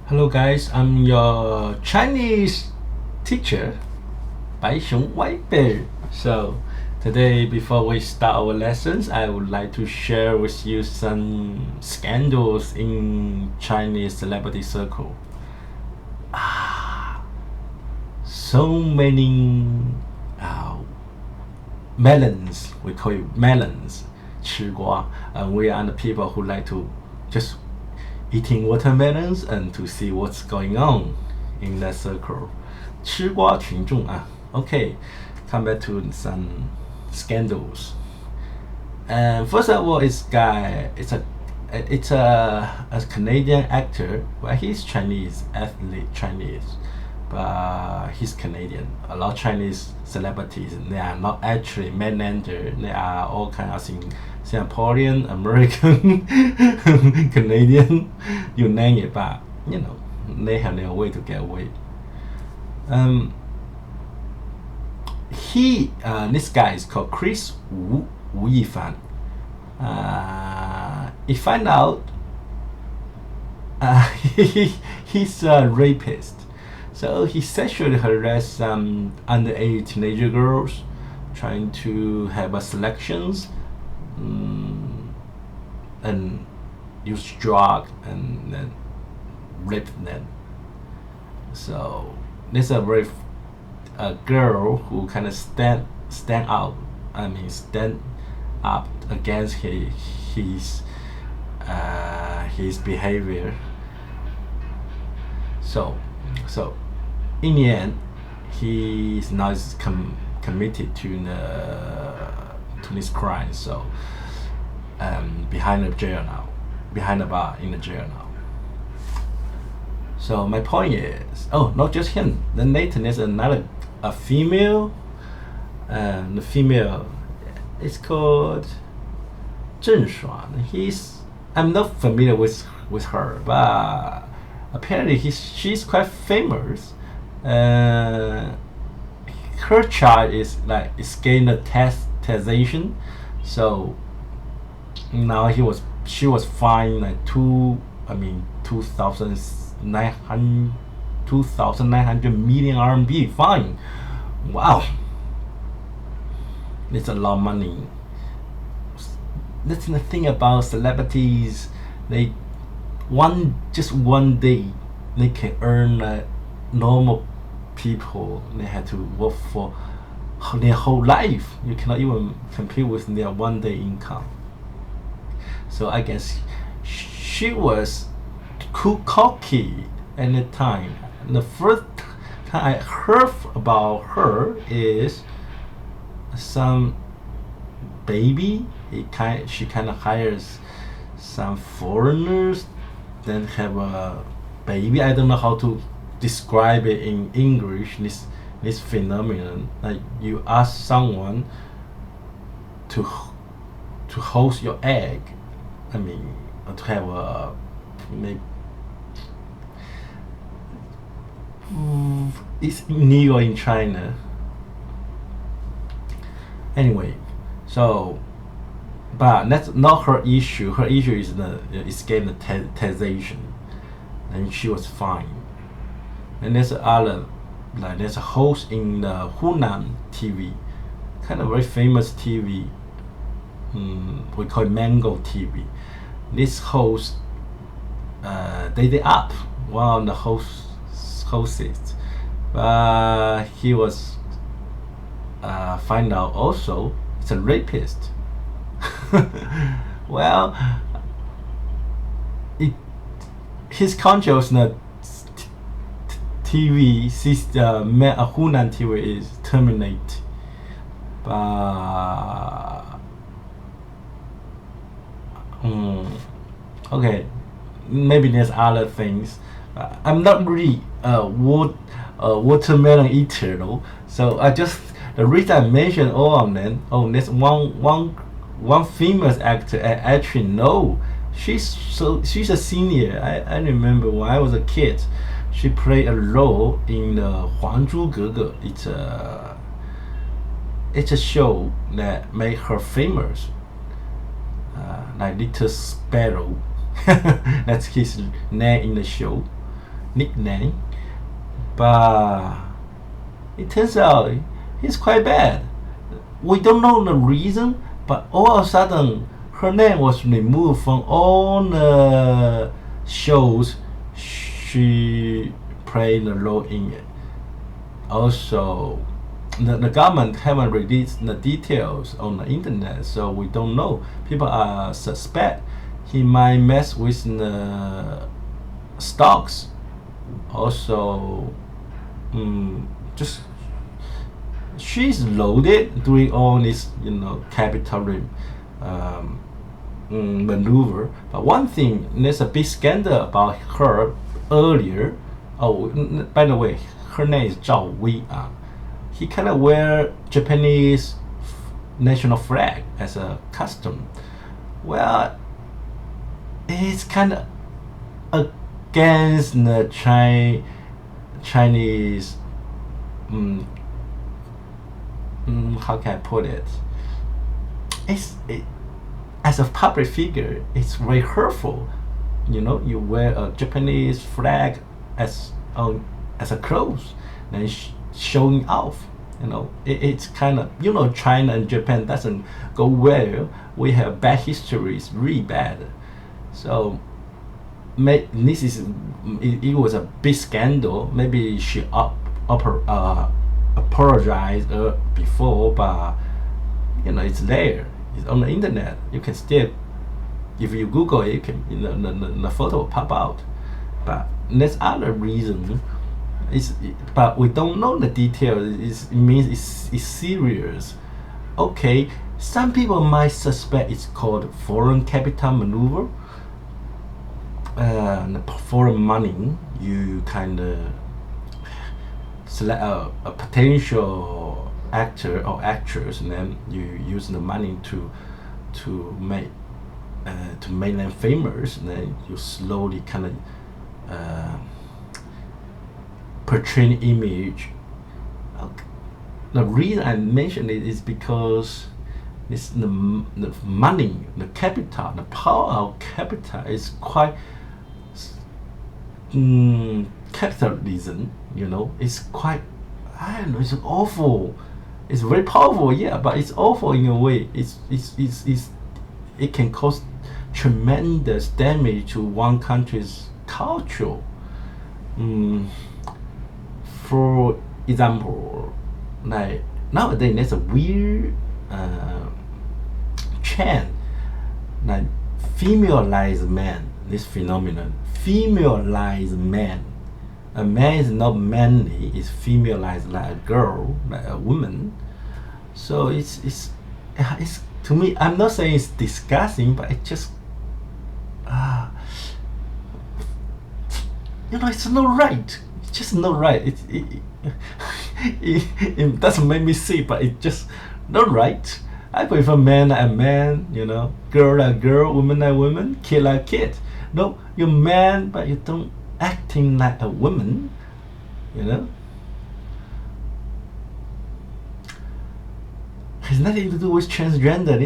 Hello guys, I'm your Chinese teacher, Bai Xiong White Bear. So today before we start our lessons, I would like to share with you some scandals in Chinese celebrity circle. So many uh, melons, we call it melons, 吃瓜, and we are the people who like to just eating watermelons and to see what's going on in that circle. 吃瓜群众啊. Okay, come back to some scandals. And first of all, it's a Canadian actor. Well, he's Chinese, ethnic Chinese, but he's Canadian. A lot of Chinese celebrities, they are not actually mainlander. They are all kind of Singaporean, American, Canadian, you name it. But they have their way to get away. This guy is called Chris Wu Yifan. He find out he's a rapist. So he sexually harassed some underage teenager girls, trying to have a selections, and use drug and then rape them. So this is a very a girl who kind of stand out. Stand up against his behavior. So in the end, he's not committed to this crime. So behind the jail now, behind the bar in the jail now. So my point is, not just him. Then later there's a female, and the female is called Zheng Shuan. I'm not familiar with her, but apparently she's quite famous. Her child is escaping the taxation, so now she was fined like 2,900 million RMB fine. Wow, it's a lot of money. That's the thing about celebrities. They just one day they can earn like normal people. They had to work for their whole life. You cannot even compete with their one day income. So I guess she was cocky at the time. The first time I heard about her is some baby. She kind of hires some foreigners, then have a baby. I don't know how to describe it in English. This phenomenon, like you ask someone to host your egg. To have a maybe it's illegal in China. Anyway, so but that's not her issue. Her issue is the escape the taxation, and she was fine. And there's there's a host in the Hunan TV, kind of very famous TV. We call it Mango TV. This host dated up one of the hosts, but he was find out also it's a rapist. Well, his contract is not TV system. Hunan TV is terminate, but okay, maybe there's other things. I'm not really a watermelon eater though, so the reason I mentioned all of them. There's one famous actor I actually know. She's a senior. I remember when I was a kid, she played a role in the 还珠格格. It's a show that made her famous. Like Little Sparrow. That's his name in the show. nickname, but it turns out he's quite bad. We don't know the reason, but all of a sudden her name was removed from all the shows she played a role in it. Also, the government haven't released the details on the internet, so we don't know. People are suspect he might mess with the stocks. Also, just she's loaded doing all this, capital maneuver. But one thing, there's a big scandal about her earlier. Oh, by the way, her name is Zhao Wei. He kind of wear Japanese national flag as a custom. Well, it's kind of against the Chinese. How can I put it? As a public figure, it's very hurtful. You wear a Japanese flag as a clothes, and showing off. It's kind of, China and Japan doesn't go well. We have bad histories, really bad. So this is it was a big scandal. Maybe she apologized before, but it's there. It's on the internet. You can still, if you Google it, you can the photo will pop out. But there's other reason. But we don't know the details. It means it's serious. Okay, some people might suspect it's called foreign capital maneuver. Foreign money, you kind of select a potential actor or actress, and then you use the money to make them famous, and then you slowly kind of portray an image. The reason I mention it is because it's the money, the capital, the power of capital is quite capitalism. It's quite, I don't know, it's awful. It's very powerful, yeah, but it's awful in a way. It can cause tremendous damage to one country's culture. For example, like nowadays there's a weird trend, like femaleized man. This phenomenon, femaleized man. A man is not manly; it's femaleized, like a girl, like a woman. So it's to me. I'm not saying it's disgusting, but it just it's not right. It's just not right. It doesn't make me sick, but it's just not right. I prefer man like man, girl like girl, woman like woman, kid like kid. No, you're man, but you don't acting like a woman, Has nothing to do with transgender.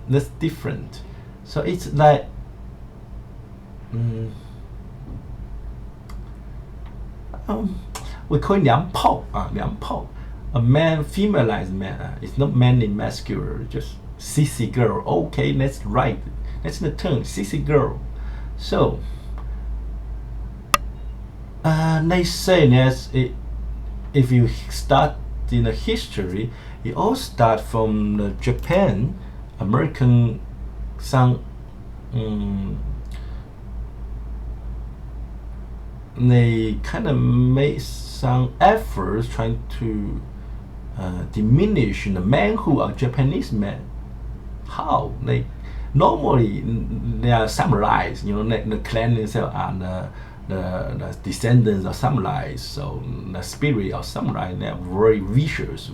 That's different. So it's like, we call it 娘炮. 娘炮. A man, femaleized man. It's not manly, masculine, just sissy girl. Okay, that's right. That's the term, sissy girl. So, they say that if you start in the history, it all start from the Japan, American, some they kind of made some efforts trying to diminish the manhood of Japanese men. How? Normally they are samurais, the clan themselves are the descendants of samurais, so the spirit of samurai, they are very vicious.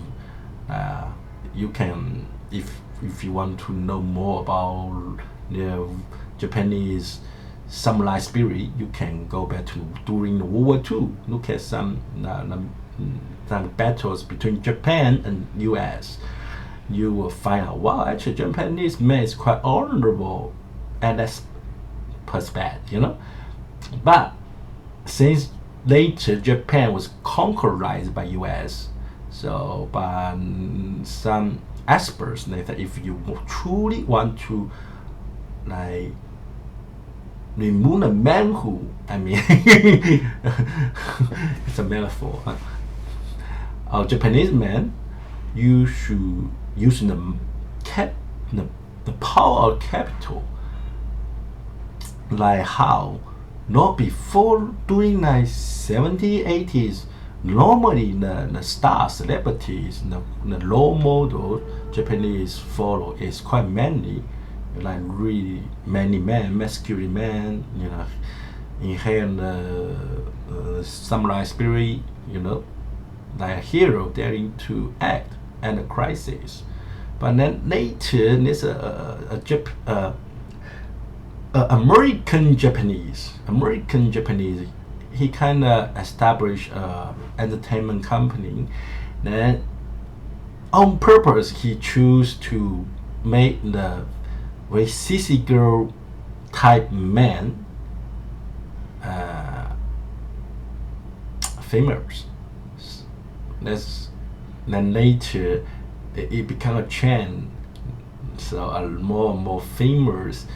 You can, if you want to know more about the Japanese samurai spirit, you can go back to during the World War II. Look at some battles between Japan and US. You will find out, wow, actually Japanese man is quite honorable at that perspective, But since later Japan was conquered by US. So, but some experts they that if you truly want to like remove a manhood, I mean, it's a metaphor. A Japanese man, you should use the, the power of capital, like how not before doing like 70s, 80s. Normally, the star celebrities, the role model Japanese follow is quite manly, like really manly man, masculine man, inherent samurai spirit, like a hero daring to act and a crisis. But then later, there's American Japanese. He kind of established a entertainment company. Then, on purpose, he chose to make the very sissy girl type man famous. Then later, it became a trend. So more and more famous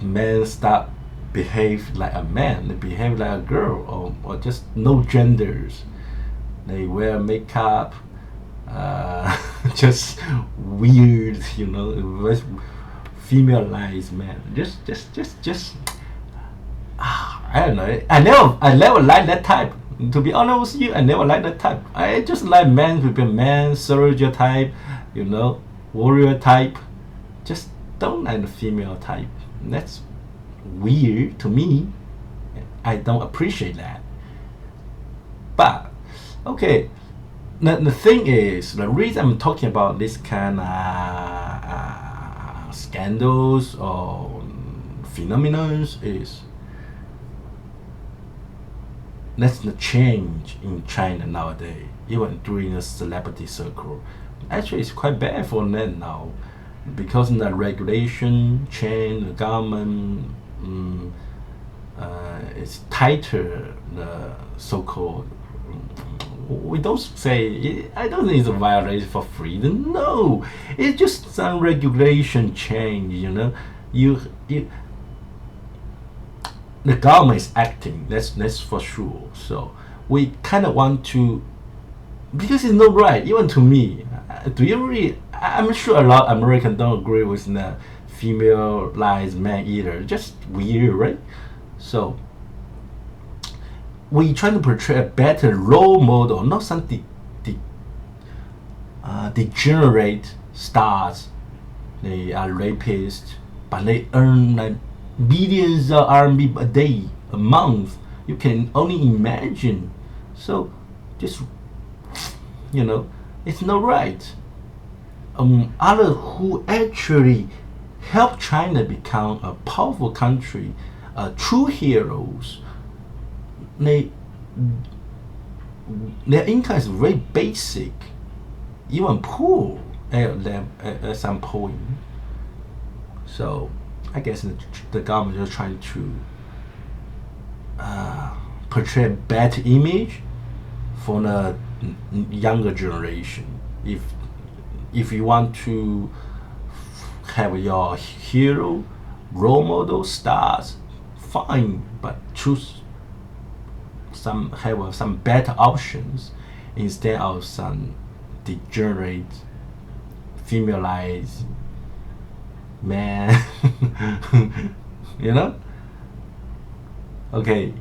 men start behave like a man, they behave like a girl, or just no genders. They wear makeup, just weird, feminized man. Just I don't know. I never liked that type. To be honest with you, I never liked that type. I just like men with a man, soldier type, warrior type. Just don't like the female type. That's weird to me. I don't appreciate that. But okay, the thing is, the reason I'm talking about this kind of scandals or phenomena is that's the change in China nowadays. Even during the celebrity circle, actually, it's quite bad for them now, because the regulation change, the government is tighter. The so-called, we don't say, I don't think it's a violation for freedom. No, it's just some regulation change. You the government is acting. That's for sure. So we kind of want to, because it's not right. Even to me, do you really? I'm sure a lot of Americans don't agree with the female-ized man either. Just weird, right? So we try to portray a better role model, not some degenerate stars. They are rapists, but they earn like billions of RMB a day, a month. You can only imagine. So just it's not right. Others who actually help China become a powerful country, true heroes, their income is very basic, even poor at some point. So I guess the government is trying to portray a better image for the younger generation. If you want to have your hero, role model, stars, fine, but choose have some better options instead of some degenerate, feminized man. Okay.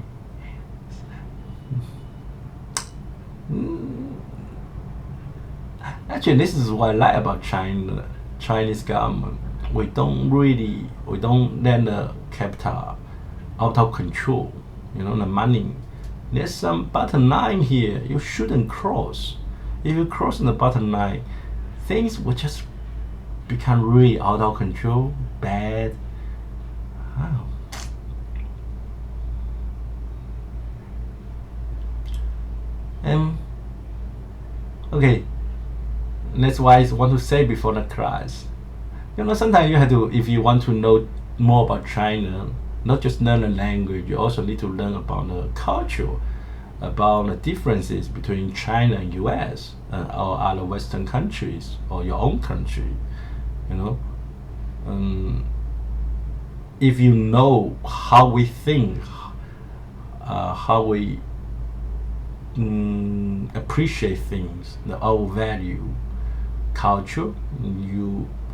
Actually, this is what I like about Chinese government. We don't let the capital out of control. The money. There's some bottom line here. You shouldn't cross. If you cross the bottom line, things will just become really out of control, bad. Wow. Okay, that's why I want to say before the class. Sometimes you have to, if you want to know more about China, not just learn the language, you also need to learn about the culture, about the differences between China and US or other Western countries or your own country. You know, if you know how we think, how we appreciate things, our value, culture,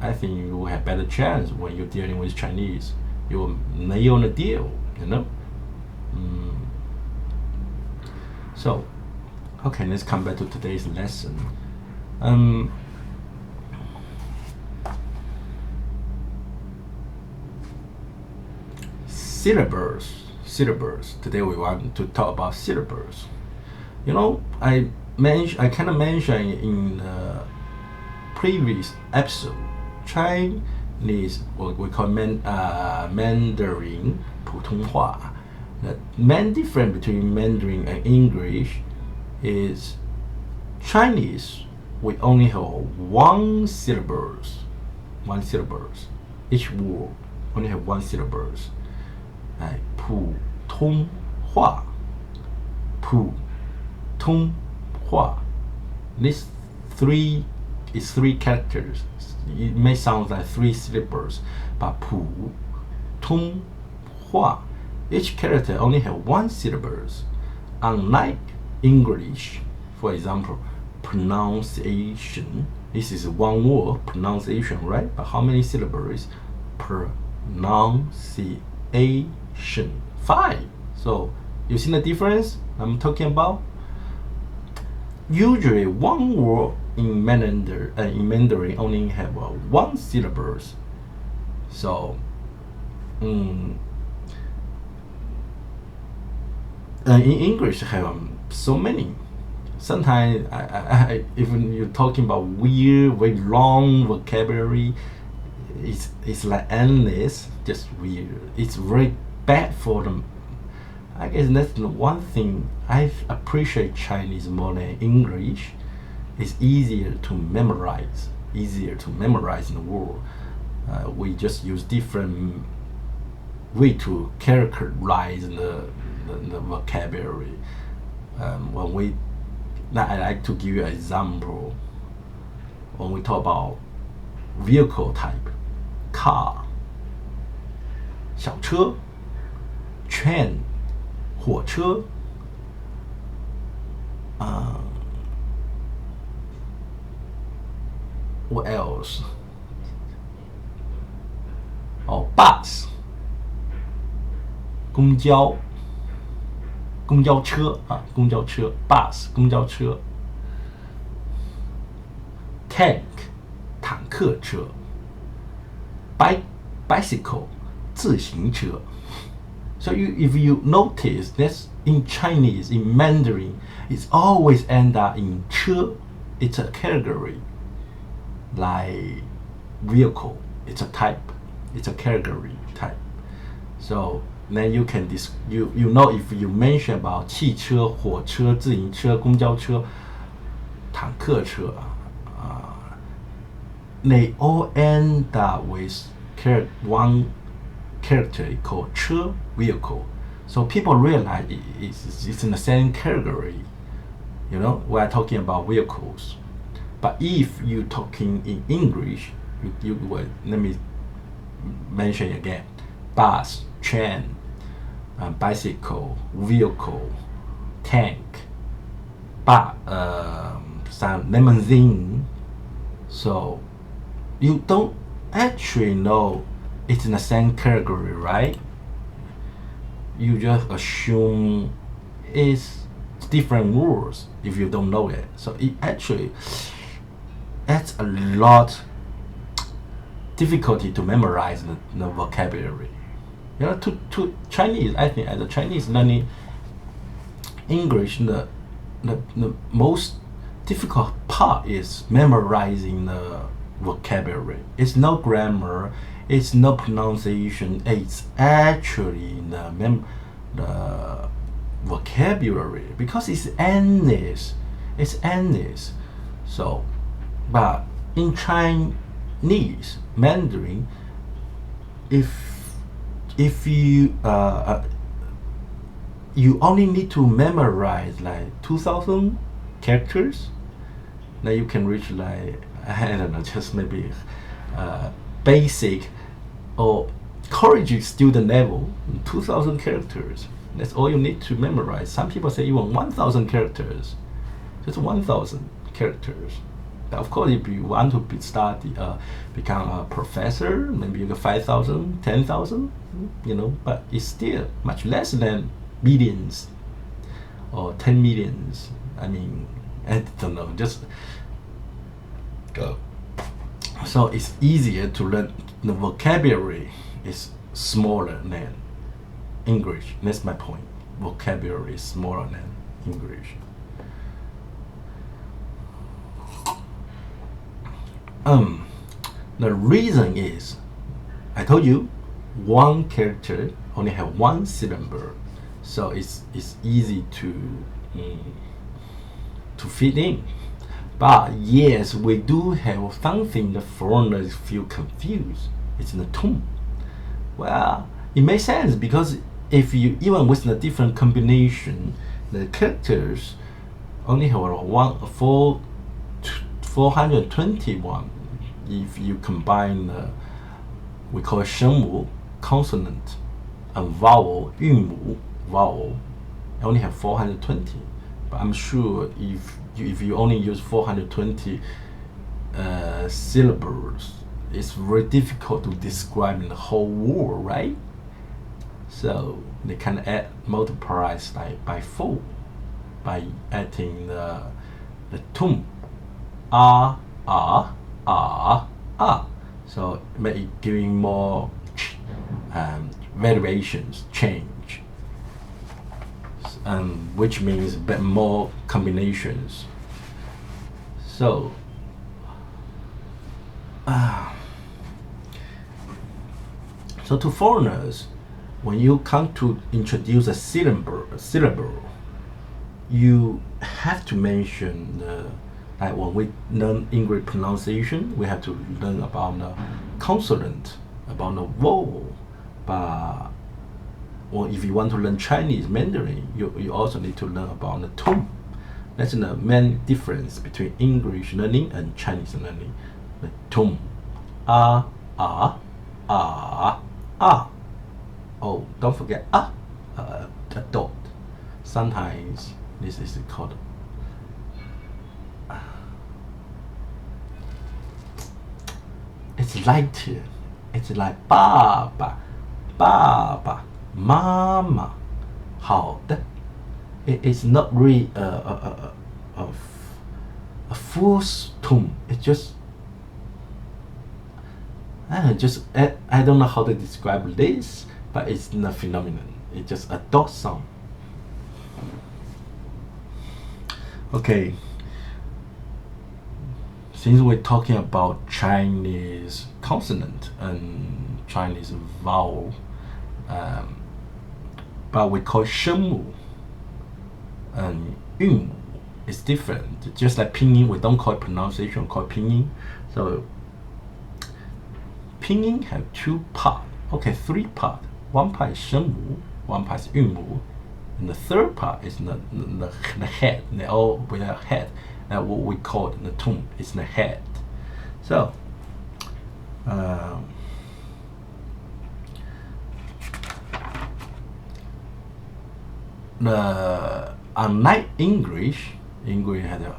I think you will have better chance when you're dealing with Chinese. You will nail the deal, you know. So, okay, let's come back to today's lesson. Syllables. Today we want to talk about syllables. You know, I kind of mentioned in the previous episode, Chinese, what we call Mandarin, 普通话. The main difference between Mandarin and English is Chinese, we only have one syllables. Each word only have one syllables. 普通话. This is three characters. It may sound like three syllables, but 普通话, each character only have one syllables. Unlike English, for example, pronunciation. This is one word, pronunciation, right? But how many syllables? Pronunciation. 5. So you see the difference I'm talking about? Usually one word in Mandarin only have one syllables. So in English have so many. Sometimes even you're talking about weird, very long vocabulary, it's like endless, just weird. It's very bad for them. I guess that's the one thing I appreciate Chinese more than English. It's easier to memorize in the world. We just use different way to characterize the vocabulary. I like to give you an example. When we talk about vehicle type, car, 小车, train, 火车, what else? Bus, 公交车, bus, 公交车. Tank, 坦克车. Bicycle, 自行车. So if you notice, that's in Chinese, in Mandarin, it's always end up in 车. It's a category. Like vehicle, it's a type. It's a category type. So then you can you know if you mention about 汽车, 火车, 自行车, 公交车, 坦克车, they all end up with one character called 车, vehicle. So people realize it's in the same category. You know, we're talking about vehicles. But if you're talking in English, you let me mention again: bus, train, bicycle, vehicle, tank, some limousine. So you don't actually know it's in the same category, right? You just assume it's different words if you don't know it. So it actually adds a lot difficulty to memorize the vocabulary. You know, to Chinese, I think as a Chinese learning English, the most difficult part is memorizing the vocabulary. It's no grammar, it's no pronunciation. It's actually the vocabulary, because it's endless. It's endless. So, but in Chinese Mandarin, if if you only need to memorize like 2,000 characters, now you can reach like, I don't know, just maybe basic or college student level, 2,000 characters. That's all you need to memorize. Some people say even 1,000 characters, just 1,000 characters. Of course, if you want to become a professor, maybe you get 5,000, 10,000, but it's still much less than millions or 10 millions. I mean, I don't know, just go. So it's easier to learn. The vocabulary is smaller than English. That's my point. Vocabulary is smaller than English. The reason is, I told you, one character only have one syllable, so it's easy to fit in. But yes, we do have something that foreigners feel confused. It's the tone. Well, it makes sense because if you, even with the different combination, the characters only have 421. If you combine we call it 声母 consonant and vowel 韵母 vowel, you only have 420. But I'm sure if you only use 420 syllables, it's very difficult to describe the whole word, right? So they can multiply like by 4 by adding the tone so giving more variations, change, which means more combinations. So so to foreigners, when you come to introduce a syllable, you have to mention like when we learn English pronunciation, we have to learn about the consonant, about the vowel. But if you want to learn Chinese Mandarin, you also need to learn about the tone. That's the main difference between English learning and Chinese learning. The tone. Ah. Oh, don't forget a dot. Sometimes this is called it's lighter. It's like 爸爸 mama 好的 It's not really a full tone. It's just I don't know how to describe this, but it's not phenomenon. It's just a dot sound. Okay, since we're talking about Chinese consonant and Chinese vowel, but we call 声母 and 韵母. It's different. Just like pinyin, we don't call it pronunciation, we call it pinyin. So pinyin have 2 parts. Okay, 3 parts. One part is 声母, one part is 韵母, and the third part is the head. They all with a head. What we call the tone is the head. So unlike English had a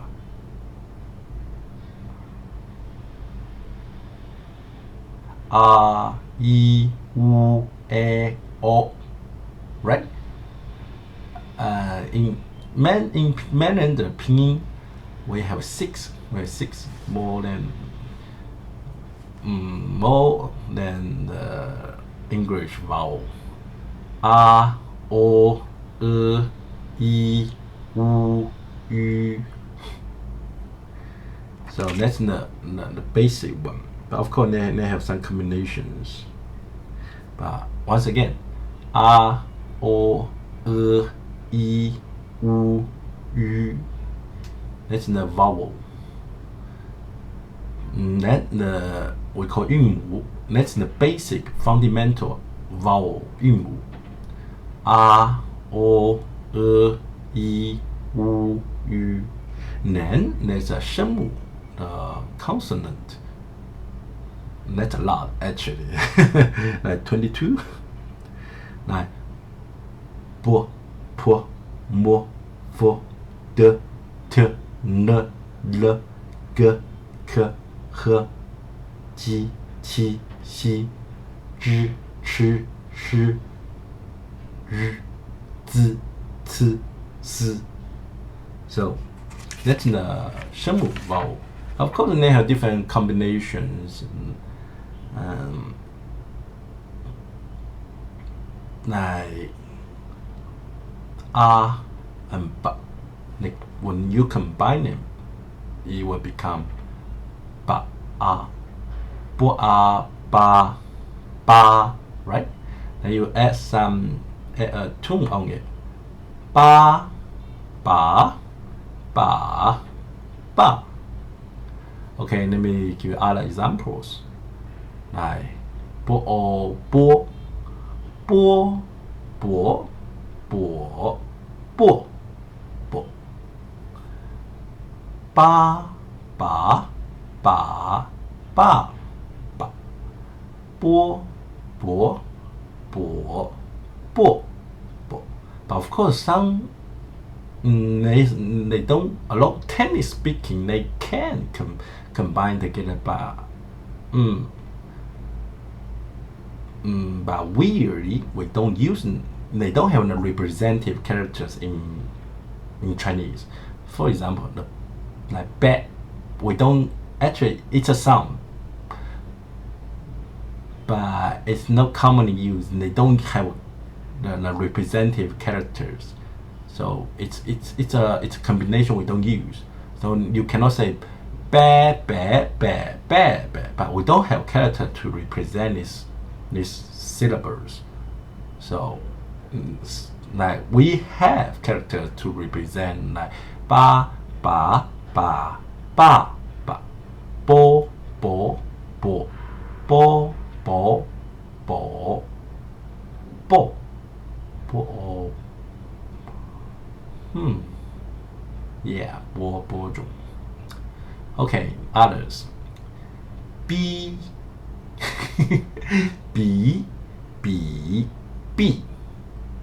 a, I, U, E, O, right? In mainlander pinyin, we have 6. We have 6 more than the English vowel. A, O, E, I, U, Ü. So that's the basic one. But of course, they have some combinations. But once again, A, O, E, I, U, Ü. That's the vowel. Then we call 韵母. That's the basic fundamental vowel 韵母 r o e u u. Then there's a 声母 consonant. That's a lot actually. Like 22. Like b, p, m, f, d, t, n, l, g, k, h, j, q, x, zh, ch, sh, r, z, c, s. So that's the 声母 vowel. Of course, they have different combinations. Like R and B. Like when you combine them, it will become ba a, bo a, ba, ba, right? Then you add a tone on it. Ba, ba, ba, ba. Okay, let me give you other examples. Like bo o, bo, bo, bo, bo, bo, bo. Ba, ba, ba, ba, ba. Bo, bo, bo, bo, bo. But of course, some they don't. A lot of tennis speaking, they can combine together, but weirdly, we don't use. They don't have the representative characters in Chinese. For example, like bat, we don't actually. It's a sound, but it's not commonly used. They don't have the representative characters, so it's a combination we don't use. So you cannot say bad, bad, bad, bad, bad, but we don't have character to represent these syllables. So like we have character to represent like ba, ba, ba, ba, ba, bo, bo, bo, bo, bo, bo, bo, bo. Yeah, bo, bo, zhong. Okay, others. B, B, B, B.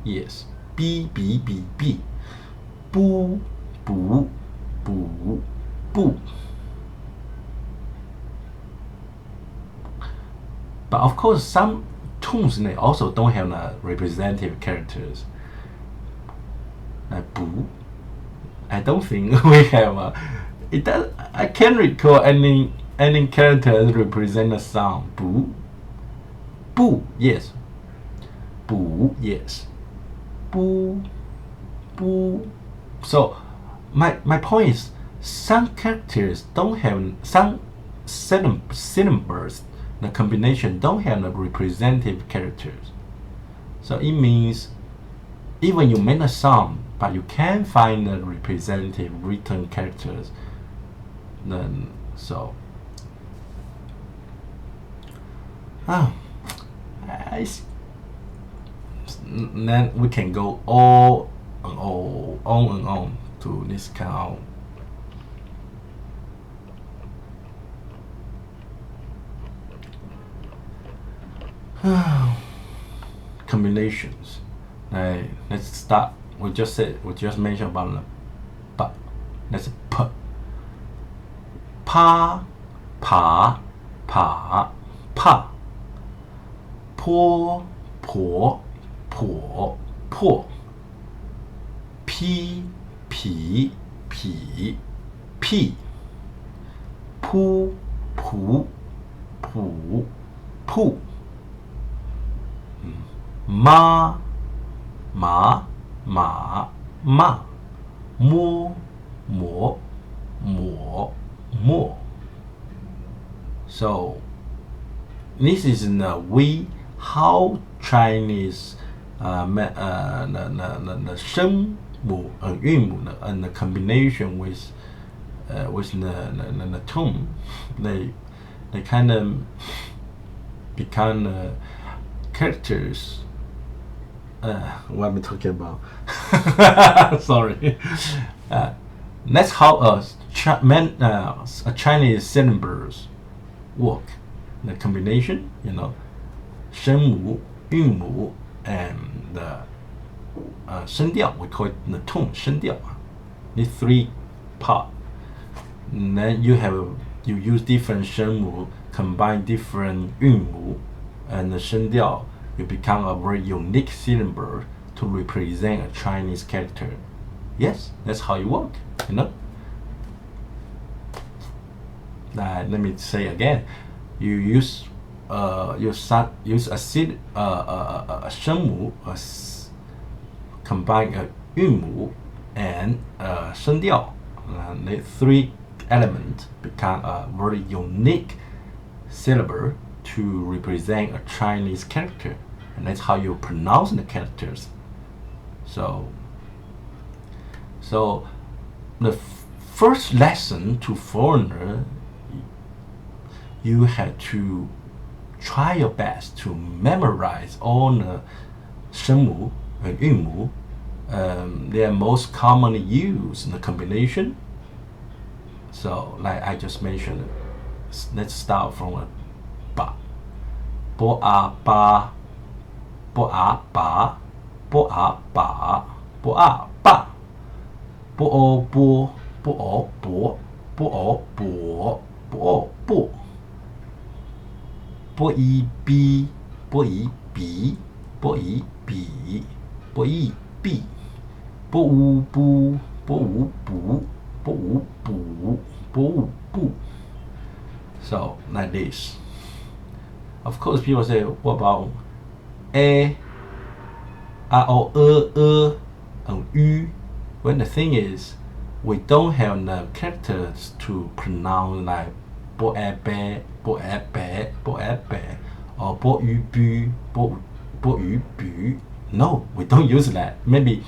Yes, B, B, B, B. Boo, boo, boo, boo. But of course, some tones they also don't have the representative characters. Like boo. I don't think we have it does. I can't recall any character represent a sound. Boo. Boo. Yes. Boo. Yes. Boo. Boo. So my point is, some characters don't have some syllables. The combination don't have the representative characters. So it means even you make a sound, but you can't find the representative written characters. Then then we can go on and on to this kind of combinations. Let's start. We just mentioned about the but. Let's p. Pa, pa, pa, pa. Po, po, po, po. P, p, p, p. Pu, pu, pu, pu. Ma, ma, ma, ma. Mo, mo, mo, mo. So this is the way how Chinese the 声母 and 韵母 and the combination with the tone, they kind of become characters. What am I talking about? Sorry. That's how a Chinese syllables work. The combination, 声母、韵母 and the 声调. We call it the tone, 声调. These three parts. And then you use different 声母 combine different 韵母 and the 声调. You become a very unique syllable to represent a Chinese character. Yes, that's how it works. Let me say again. You use a 声母 combine a 韵母 and 声调. The three elements become a very unique syllable to represent a Chinese character, and that's how you pronounce the characters. So the first lesson to foreigner, you have to try your best to memorize all the 声母 and 韵母. They are most commonly used in the combination. So, like I just mentioned, let's start from a ba. Bo a ba, bo a ba, bo a ba, bo a ba, bo o bo, bo o bo, bo o bo, bo o bo. Bo i bi, bo i bi, bo i bi, bo i bi, bo u bu, bo u bu, bo u bu, bo u bu. So like this. Of course, people say, what about a, o, and u? Well, the thing is, we don't have the characters to pronounce like bo e be, bo e be, bo e be, or bo yu bu, bo yu bu. No, we don't use that. Maybe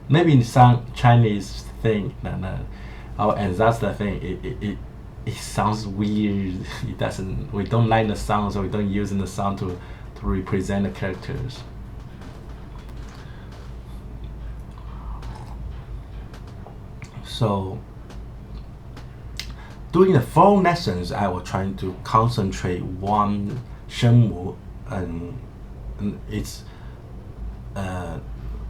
in some Chinese thing, and that's the thing. It sounds weird. It doesn't. We don't like the sound, so we don't use the sound to represent the characters. So during the phone lessons, I was trying to concentrate one 声母, and it's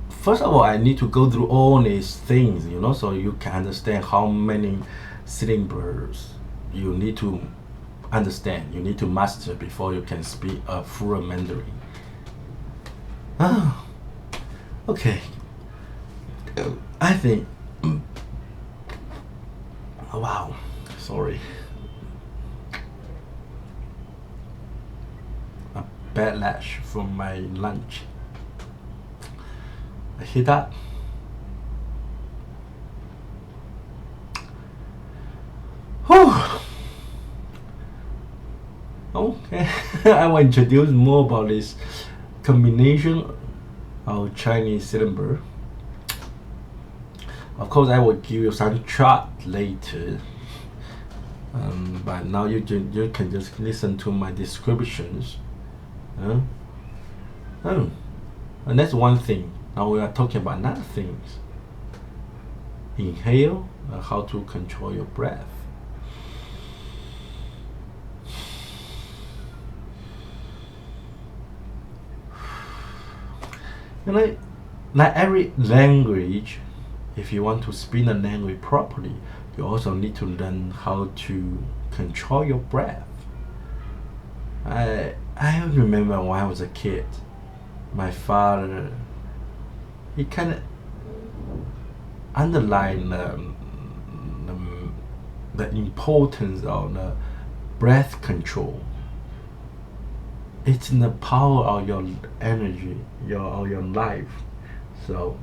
first of all, I need to go through all these things, so you can understand how many syllables you need to understand, you need to master before you can speak a full Mandarin. Okay. I think. Wow. Sorry. A backlash from my lunch. I hear that. Whew. Okay. I will introduce more about this combination of Chinese syllable. Of course, I will give you some chart later. But now you can just listen to my descriptions. And that's one thing. Now we are talking about another things. Inhale, how to control your breath. Like every language, if you want to speak a language properly, you also need to learn how to control your breath. I remember when I was a kid, my father, he kind of underlined the importance of the breath control. It's in the power of your energy, your life. So,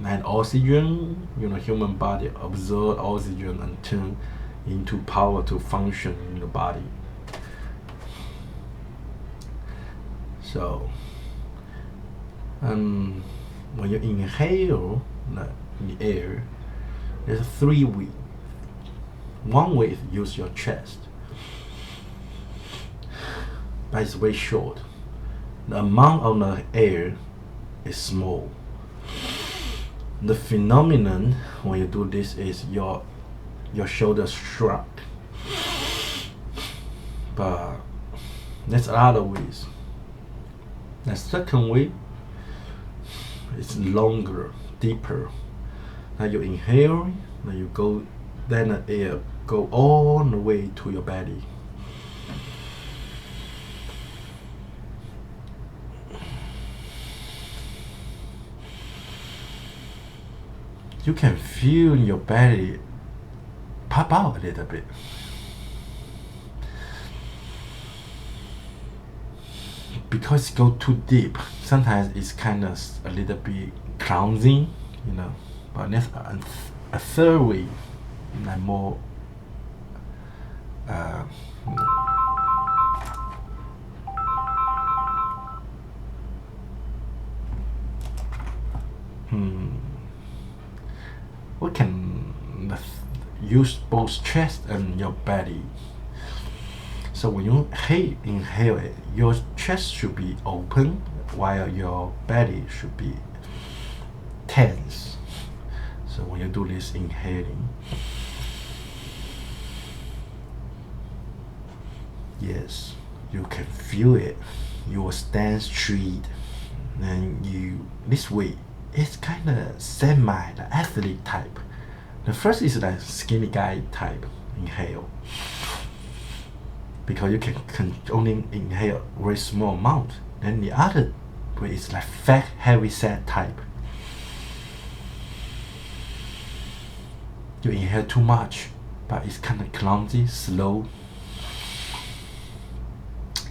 and oxygen, human body absorb oxygen and turn into power to function in the body. So, when you inhale the air, there's 3 ways. One way is use your chest, but it's very short. the amount of the air is small. The phenomenon when you do this is your shoulders shrug. But there's other ways. The second way is longer, deeper. Now you inhale, then you go, then the air go all the way to your belly. You can feel your belly pop out a little bit. Because it go too deep, sometimes it's kind of a little bit cleansing, you know. But that's a third way, like more we can use both chest and your belly. So when you inhale it, your chest should be open while your belly should be tense. So when you do this inhaling, yes, you can feel it. You will stand straight, and this way it's kind of semi the athlete type. The first is like skinny guy type inhale, because you can only inhale very small amount. Then the other way is like fat heavy set type. You inhale too much, but it's kind of clumsy, slow.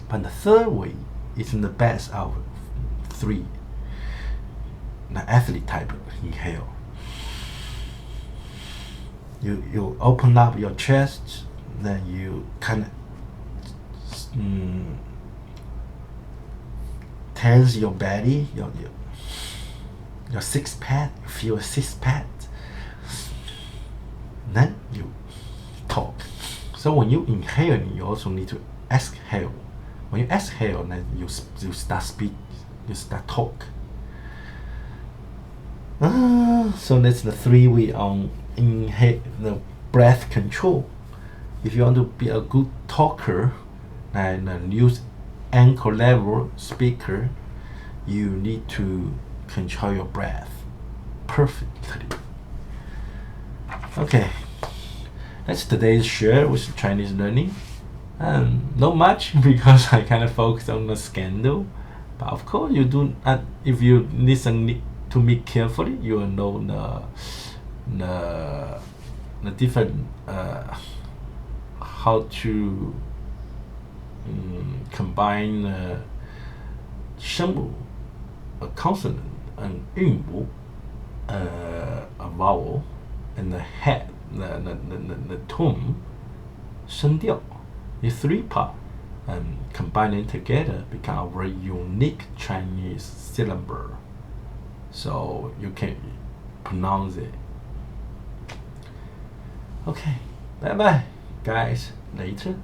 But the third way is the best out of three. The athlete type inhale. You open up your chest, then you kind of tense your belly, your six pack. You feel a six pack. Then you talk. So when you inhale, you also need to exhale. When you exhale, then you start speak, you start talk. So that's the three way on inhale, the breath control. If you want to be a good talker and use anchor level speaker, you need to control your breath perfectly. Okay, that's today's share with Chinese learning. Not much because I kind of focused on the scandal, but of course you do. If you listen to me carefully, you will know the different how to combine 声母, a consonant, an 韵母, a vowel, and the head, the tone, 声调. The three part and combining together become a very unique Chinese syllable. So you can pronounce it. Okay, bye bye, guys. Later.